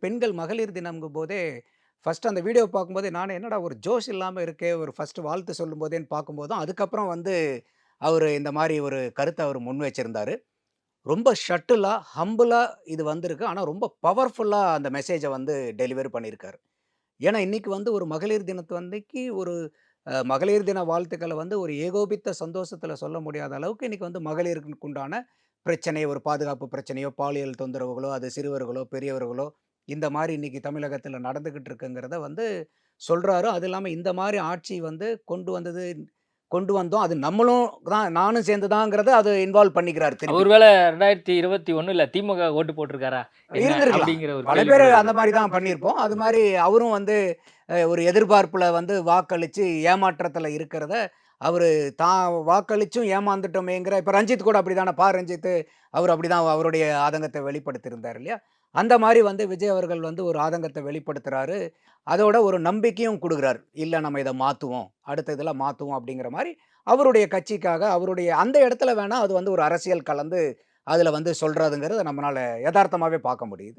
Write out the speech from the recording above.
பெண்கள் மகளிர் தினம்ங்கும் போதே, ஃபர்ஸ்ட் அந்த வீடியோ பார்க்கும்போதே நானே என்னடா ஒரு ஜோஷ் இல்லாம இருக்கே! ஒரு ஃபர்ஸ்ட் வாழ்த்து சொல்லும்போதேன்னு பார்க்கும்போதும், அதுக்கப்புறம் வந்து அவரு இந்த மாரி ஒரு கருத்த அவரு முன் வச்சிருந்தாரு. ரொம்ப ஷட்டிலா, ஹம்பிளா இது வந்திருக்கு. ஆனா ரொம்ப பவர்ஃபுல்லா அந்த மெசேஜ வந்து டெலிவர் பண்ணியிருக்காரு. ஏன்னா, இன்னைக்கு வந்து ஒரு மகளிர் தினத்து அன்னைக்கு ஒரு மகளிர் தின வாழ்த்துக்கள வந்து ஒரு ஏகோபித்த சந்தோஷத்துல சொல்ல முடியாத அளவுக்கு இன்னைக்கு வந்து மகளிருக்கு உண்டான பிரச்சனை, ஒரு பாதுகாப்பு பிரச்சனையோ, பாலியல் தொந்தரவுகளோ, அது சிறுவர்களோ, பெரியவர்களோ, இந்த மாரி இன்னைக்கு தமிழகத்துல நடந்துகிட்டு இருக்குங்கிறத வந்து சொல்றாரு. அது இல்லாம இந்த மாரி ஆட்சி வந்து கொண்டு வந்தோம். அது நம்மளும் தான் நானும் சேர்ந்து தாங்கிறத அது இன்வால்வ் பண்ணிக்கிறாரு திருப்பி. ஒரு வேள 2021ல திமுக ஓட்டு போட்டுருக்காரா என்ன? இருந்திருக்கலாம். அப்படிங்கிற ஒரு பல கேள்வி பேரு கூட அந்த இருக்கு. மாரி தான் பண்ணியிருப்போம். அது மாரி அவரும் வந்து ஒரு எதிர்பார்ப்புல வந்து வாக்களிச்சு ஏமாற்றத்துல இருக்கிறத, அவரு தான் வாக்களிச்சும் ஏமாந்துட்டோமேங்கிற இப்ப ரஞ்சித் கூட அப்படித்தானே ரஞ்சித் அவரு அப்படிதான் அவருடைய ஆதங்கத்த வெளிப்படுத்தியிருந்தாரு இல்லையா? அந்த மாரி வந்து விஜய் அவர்கள் வந்து ஒரு ஆதங்கத்த வெளிப்படுத்துறாரு. அதோட ஒரு நம்பிக்கையும் குடுக்குறாரு. இல்ல நம்ம இத மாத்துவோம். அடுத்த இதுல மாத்துவோம் அப்படிங்கிற மாரி அவருடைய கட்சிக்காக, அவருடைய அந்த இடத்துல வேணா அது வந்து ஒரு அரசியல் கலந்து அதுல வந்து சொல்றாதுங்கிறத நம்மனால எதார்த்தமாவே பார்க்க முடியுது.